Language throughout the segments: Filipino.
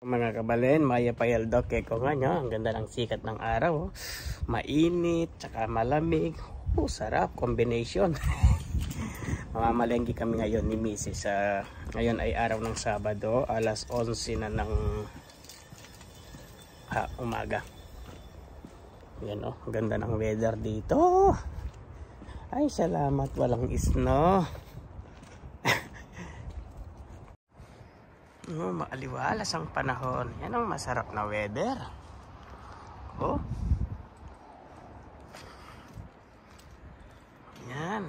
Mga kabalen, Maya Payaldo, keko nga nyo, ang ganda ng sikat ng araw, oh. Mainit, tsaka malamig, sarap, combination. Mamamalengke kami ngayon ni Mrs. Ngayon ay araw ng Sabado, alas 11 na ng umaga. Yan oh, ang ganda ng weather dito. Ay salamat, walang snow. Oh, maaliwalas ang panahon. Yan ang masarap na weather. Oh. Yan.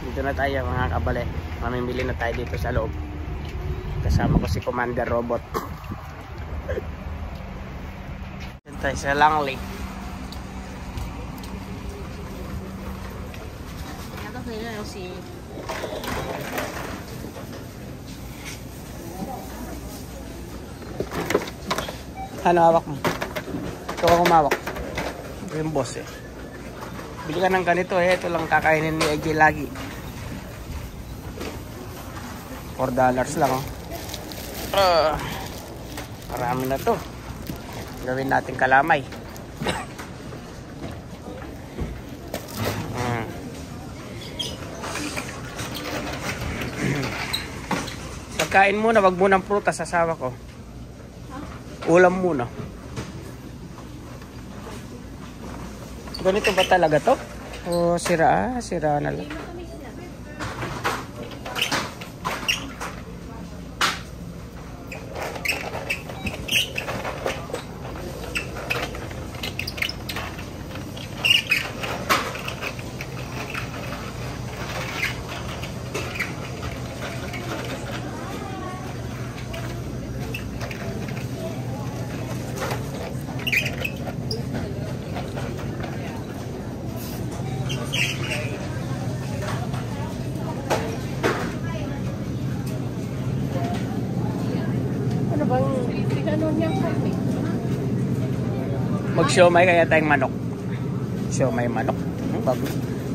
Dito na tayo mga kabale. Mamimili na tayo dito sa loob. Kasama ko si Commander Robot. Dito tayo sa Langley. Ito kaya si ano hawak mo? Ito ka kumawak. Ito yung boss eh. Bili ka ng ganito eh. Ito lang kakainin ni AJ lagi. $4 lang oh. Marami na to. Gawin natin kalamay. Pagkain muna, wag muna ng prutas, asawa ko. Ulam muna. Ganito ba talaga to? O sira? Sira na lang. Mag-siomay kaya tayong manok. Siomay manok.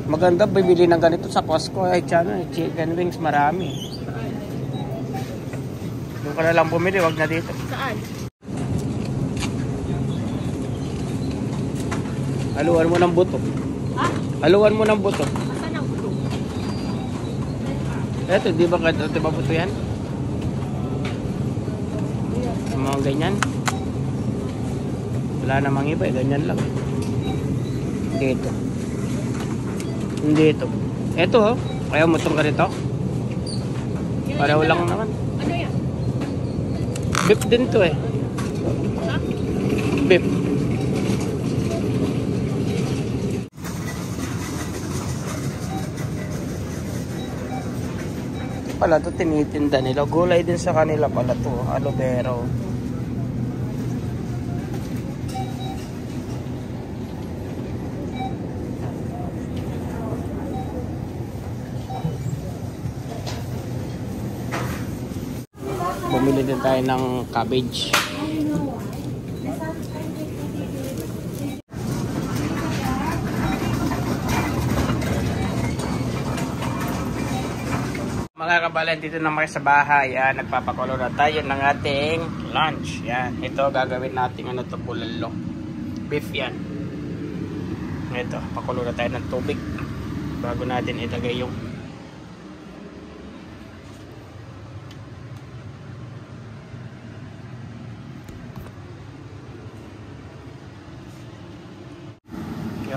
Maganda bibili ng ganito sa Costco. Ay, chicken wings marami. Doon ka na lang bumili, wag na dito. saan? Haluan mo ng buto. Ha? Haluan mo ng buto. Saan ang buto? Eto, di ba buto yan? Mga ganyan. Wala namang iba eh, ganyan lang. Dito. Dito. Eto oh, kaya mo itong ganito. Pareho lang naman. Ano yan? Beef din to eh. Ha? Beef. Ito pala to tinitinda nila. Gulay din sa kanila pala to. Aloe vera. Bumili din tayo ng cabbage. Mga kabalan, dito naman sa bahay. Nagpapakulo na tayo ng ating lunch. Yan. Ito gagawin natin ano to, bulalo. Beef yan. Ito, pakulo na tayo ng tubig bago natin ilagay yung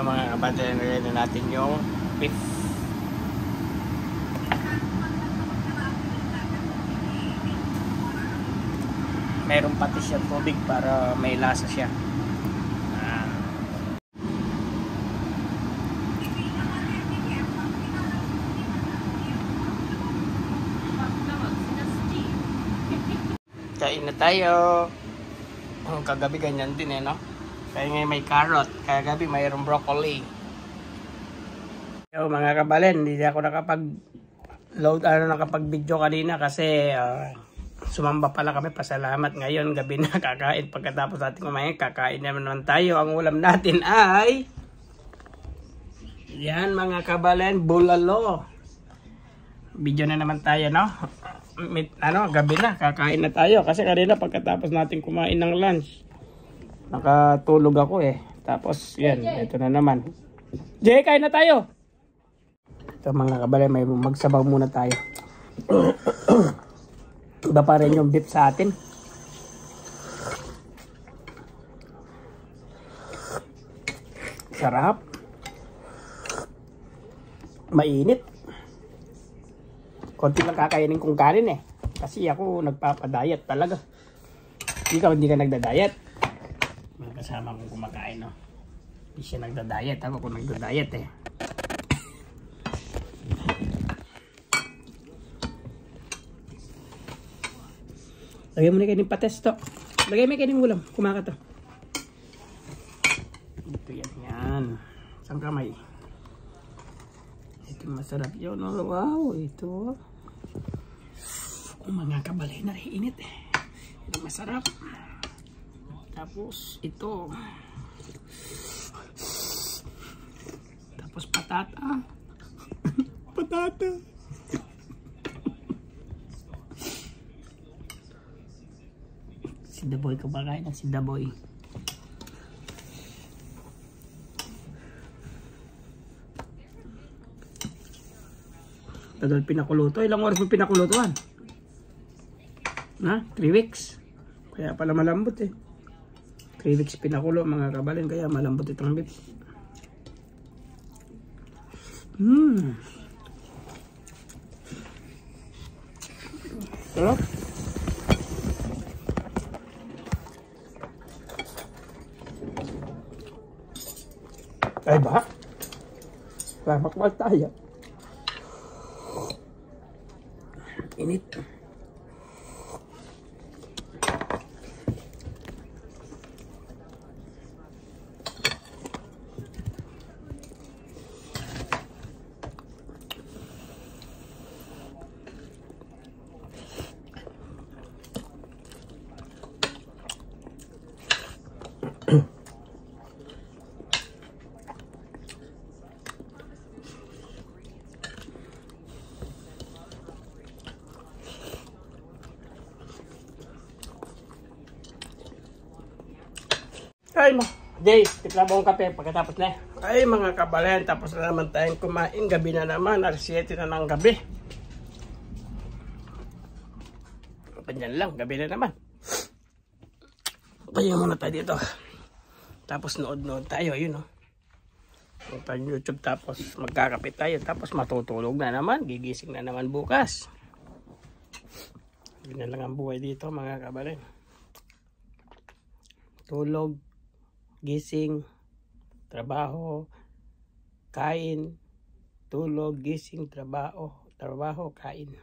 mga kabalan, nilagay natin yung beef. Mayroon pati siya tubig para may lasa siya. Kain na tayo. Kagabi ganyan din eh, no? Kaya ngayon may carrot. Kaya gabi mayroong broccoli. Yo, mga kabalen, hindi ako nakapag-video kanina kasi Sumamba pala kami, pasalamat. Ngayon, gabi na, kakain. Pagkatapos natin kumain, kakain naman tayo. Ang ulam natin ay... Yan mga kabalen, bulalo. Video na naman tayo, no? Gabi na, kakain na tayo. Kasi kanina pagkatapos natin kumain ng lunch, nakatulog ako eh. Tapos, yan, ito na naman. Jay, kain na tayo! Ito mga kabalen, may magsabaw muna tayo. Iba pa rin yung beef sa atin. Sarap. Mainit. Konti lang kakainin kong kanin eh. Kasi ako nagpapadayet talaga. Ikaw hindi ka nagda-diet. Mga kasama kong kumakain, no? Hindi siya nagda-diet. Ako kung nagda-diet eh. Lagay mo na kayo ng pates to. Lagay mo kayo ng ulam. Kumaka to. Ito yan. Yan. Isang kamay. Ito masarap yun. Oh, wow. Ito. Oh, mga kabalay na rin. Init eh. Ito masarap. Tapos ito. Tapos patata. Patata. Si The Boy, kumakain na si The Boy. Tagal pinakuluto. Ilang oras mo pinakulutuan? Na? 3 weeks? Kaya pala malambot eh. 3 weeks pinakulo mga kabalin. Kaya malambot itong beef. Sarap. Ay ba? Mamakmal tayo. Init. Ay mo, Jay, tipla mo ang kape pagkatapos na. Ay mga kabalen, tapos na naman tayong kumain. Gabi na naman, alas 7 na ng gabi. Ganyan lang, gabi na naman. Kaya muna tayo dito. Tapos nood-nood tayo, yun o. Punta YouTube, tapos magkakape tayo. Tapos matutulog na naman, gigising na naman bukas. Ganyan lang ang buhay dito mga kabalen. Tulog, gising, trabaho, kain, tulog, gising, trabaho, kain.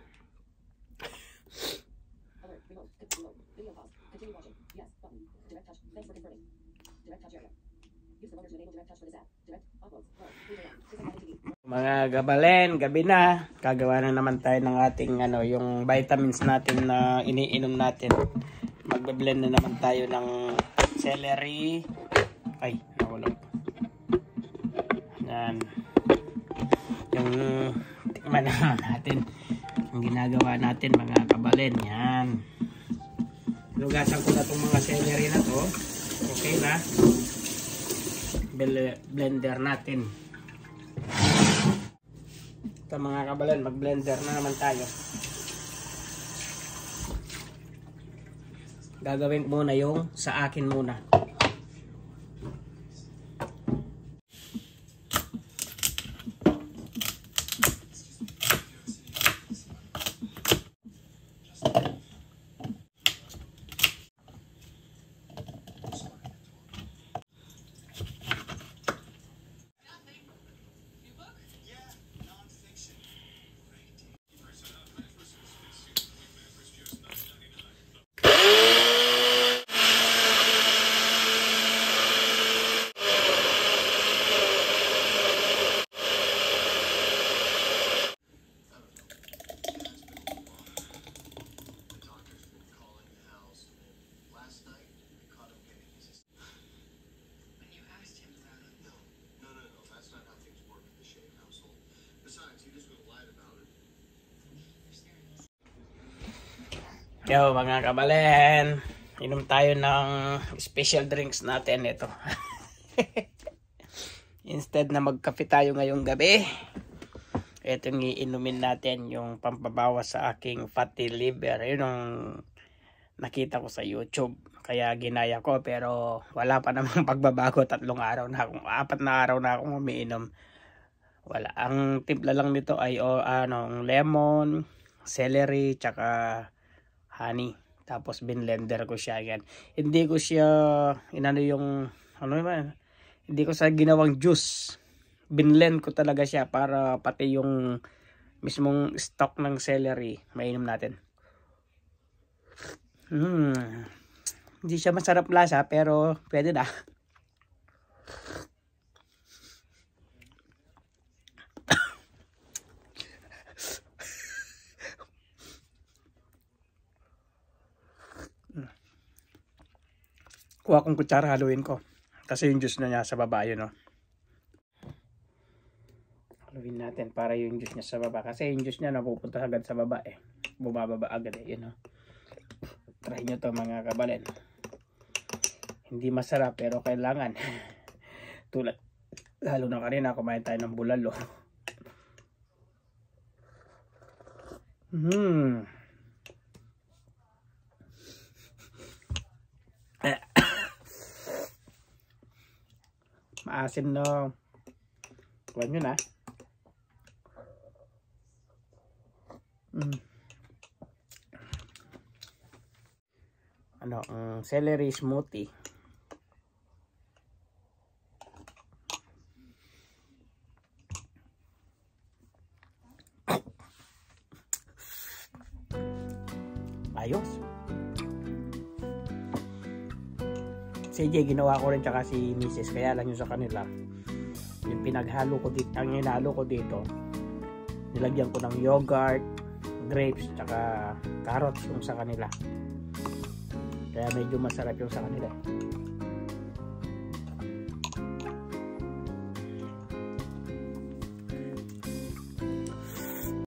Mga gabalen, gabi na. Kagawa na naman tayo ng ating yung vitamins natin na iniinom natin. Magbe-blend na naman tayo ng celery. Ay, nawala. Yan. Yung tikman na natin. Yung ginagawa natin mga kabalen. Yan. Lugasan ko na itong mga celery na to. Okay na. Blender natin. Ito mga kabalen, mag-blender na naman tayo. Gagawin ko muna yung sa akin muna. Yo mga kabalen, inom tayo ng special drinks natin ito. Instead na magkape tayo ngayong gabi, ito yung iinumin natin, yung pampabawas sa aking fatty liver. Yun yung nakita ko sa YouTube, kaya ginaya ko, pero wala pa namang pagbabago. 4 araw na akong, 4 na araw na akong umiinom. Wala. Ang timpla lang nito ay lemon, celery, tsaka honey. Tapos binlender ko siya yan. Hindi ko siya hindi ko sa ginawang juice. Binlend ko talaga siya para pati yung mismong stock ng celery mainom natin. Hindi siya masarap lasa pero pwede na. Kuha kong kutsara, haluin ko. Kasi yung juice na niya sa baba, yun, no? Haluin natin para yung juice niya sa baba. Kasi yung juice niya napupunta agad sa baba, eh. Bumababa agad, eh, yun, no? Try nyo to mga kabalen. Hindi masarap, pero kailangan. Tulad, lalo na kanina, kumain tayo ng bulalo. Maasim no. Kuhan nyo na. Celery smoothie. Ayos. Si AJ ginawa ko rin tsaka si Mrs. Kaya lang yung sa kanila yung pinaghalo ko dito, ang hinalo ko dito nilagyan ko ng yogurt, grapes tsaka carrots yung sa kanila, kaya medyo masarap yung sa kanila.